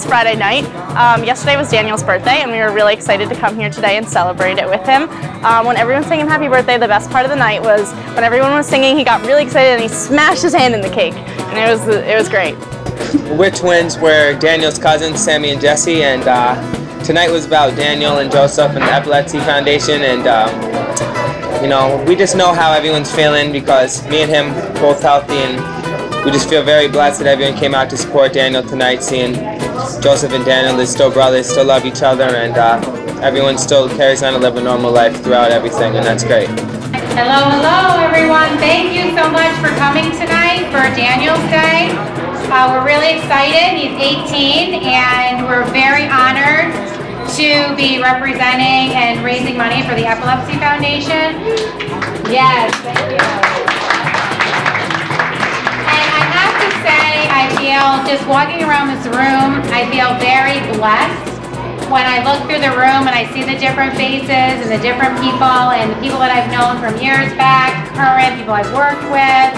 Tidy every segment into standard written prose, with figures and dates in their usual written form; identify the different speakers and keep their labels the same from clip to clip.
Speaker 1: Friday night. Yesterday was Daniel's birthday, and we were really excited to come here today and celebrate it with him. When everyone was singing happy birthday, the best part of the night was when everyone was singing, he got really excited and he smashed his hand in the cake, and it was great.
Speaker 2: We're twins. We're Daniel's cousins, Sammy and Jesse, and tonight was about Daniel and Joseph and the Epilepsy Foundation, and you know, we just know how everyone's feeling because me and him both healthy, and we just feel very blessed that everyone came out to support Daniel tonight, seeing Joseph and Daniel, they're still brothers, still love each other, and everyone still carries on to live a normal life throughout everything, and that's great.
Speaker 3: Hello, hello everyone. Thank you so much for coming tonight for Daniel's Day. We're really excited. He's 18, and we're very honored to be representing and raising money for the Epilepsy Foundation. Yes, thank you. And I have to say, I feel, just walking around this room, I feel very blessed when I look through the room and I see the different faces and the different people and the people that I've known from years back, current people I've worked with.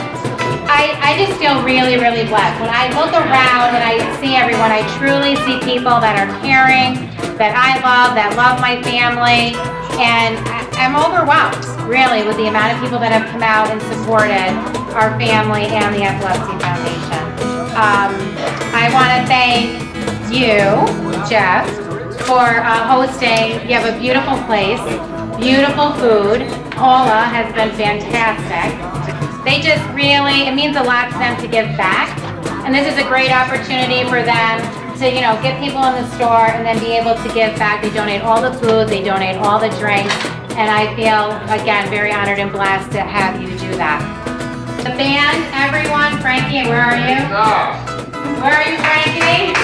Speaker 3: I just feel really, really blessed. When I look around and I see everyone, I truly see people that are caring, that I love, that love my family, and I'm overwhelmed, really, with the amount of people that have come out and supported our family and the Epilepsy Foundation. I want to thank you, Jeff, for hosting. You have a beautiful place, beautiful food. Ola has been fantastic. They just really, it means a lot to them to give back, and this is a great opportunity for them to, you know, get people in the store and then be able to give back. They donate all the food, they donate all the drinks, and I feel, again, very honored and blessed to have you do that. The band, everyone, Frankie, where are you? Where are you, Frankie?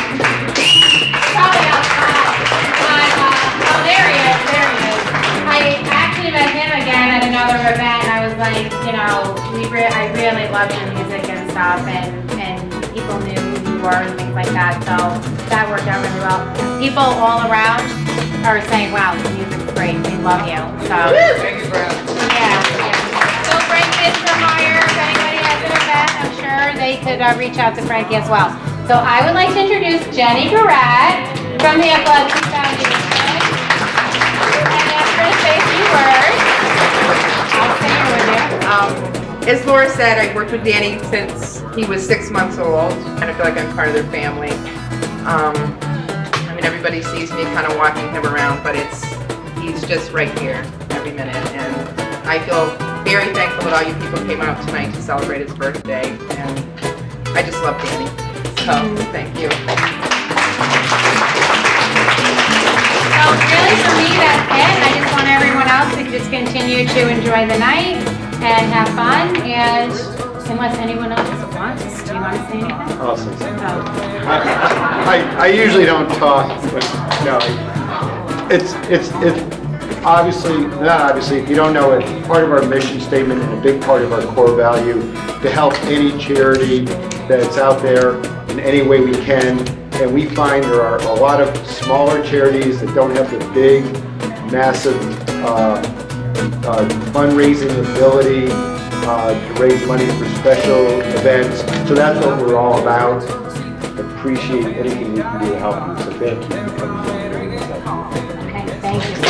Speaker 3: Probably outside. Oh, there he is, there he is. I actually met him again at another event, and I was like, you know, I really loved your music and stuff, and people knew who you were and things like that, so that worked out really well. People all around are saying, wow, the music's great, they love you. So,
Speaker 2: Thank you, Brad.
Speaker 3: yeah. So Frank is for hire. If anybody has an event, I'm sure they could reach out to Frankie as well. So I would like to introduce Jenny Garrett from the Epilepsy Foundation. And I'm going to say a few words. I'll say it with you.
Speaker 4: As Laura said, I worked with Danny since he was 6 months old, and I feel like I'm part of their family. I mean, everybody sees me kind of walking him around, but he's just right here every minute, and I feel very thankful that all you people came out tonight to celebrate his birthday, and I just love Danny, so thank you.
Speaker 3: So really for me, that's it. I just want everyone else to just continue to enjoy the night and have fun, and unless anyone else wants, do you want to say anything?
Speaker 5: Awesome.
Speaker 3: Oh.
Speaker 5: I usually don't talk, but no, it's obviously, not obviously, if you don't know it, part of our mission statement and a big part of our core value to help any charity that's out there in any way we can. And we find there are a lot of smaller charities that don't have the big, massive fundraising ability to raise money for special events. So that's what we're all about. Appreciate anything we can do to help you. So thank you for coming down here and doing this.
Speaker 3: Okay, thank you.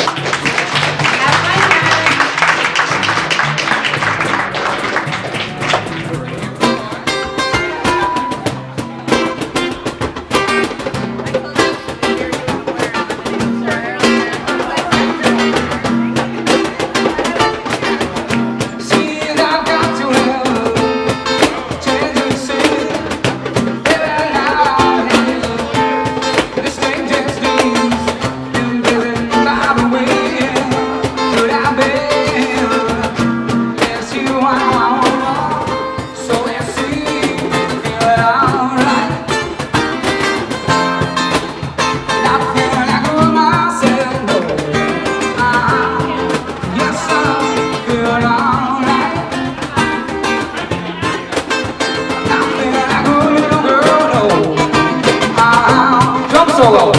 Speaker 6: solo.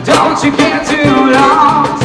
Speaker 6: Don't you get too lost.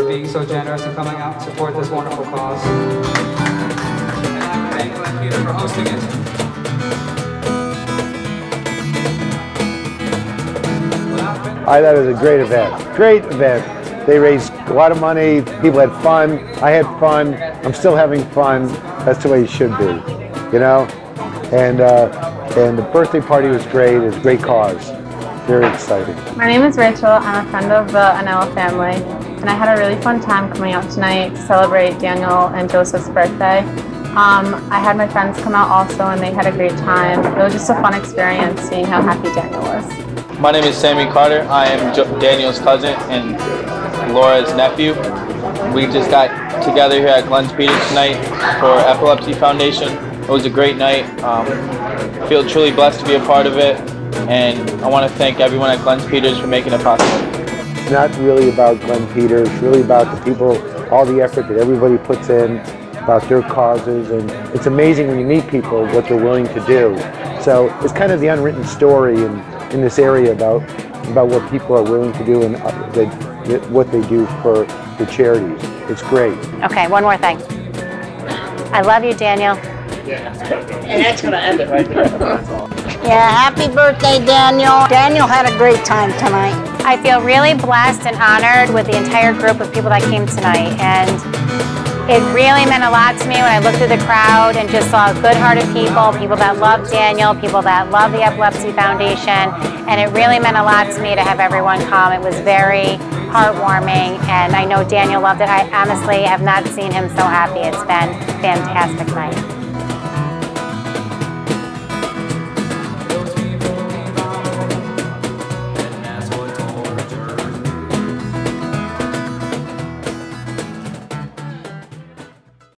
Speaker 6: being so generous and coming out to support this wonderful cause. And I thank Glenn Peter for hosting it.
Speaker 5: I thought it was a great event. Great event. They raised a lot of money. People had fun. I had fun. I'm still having fun. That's the way it should be, you know. And the birthday party was great. It was a great cause. Very exciting.
Speaker 7: My name is Rachel. I'm a friend of the Anello family, and I had a really fun time coming out tonight to celebrate Daniel and Joseph's birthday. I had my friends come out also, and they had a great time. It was just a fun experience seeing how happy Daniel was.
Speaker 8: My name is Sammy Carter. I am Daniel's cousin and Laura's nephew. We just got together here at Glenn Peters tonight for Epilepsy Foundation. It was a great night. I feel truly blessed to be a part of it, and I want to thank everyone at Glenn Peters for making it possible.
Speaker 5: It's not really about Glenn Peters. It's really about the people, all the effort that everybody puts in, about their causes, and it's amazing when you meet people what they're willing to do. So it's kind of the unwritten story in this area about what people are willing to do and what they do for the charities. It's great.
Speaker 9: Okay, one more thing. I love you, Daniel.
Speaker 10: And that's going to end it right there.
Speaker 11: Yeah, happy birthday, Daniel. Daniel had a great time tonight.
Speaker 9: I feel really blessed and honored with the entire group of people that came tonight. And it really meant a lot to me when I looked through the crowd and just saw good-hearted people, people that love Daniel, people that love the Epilepsy Foundation, and it really meant a lot to me to have everyone come. It was very heartwarming, and I know Daniel loved it. I honestly have not seen him so happy. It's been a fantastic night.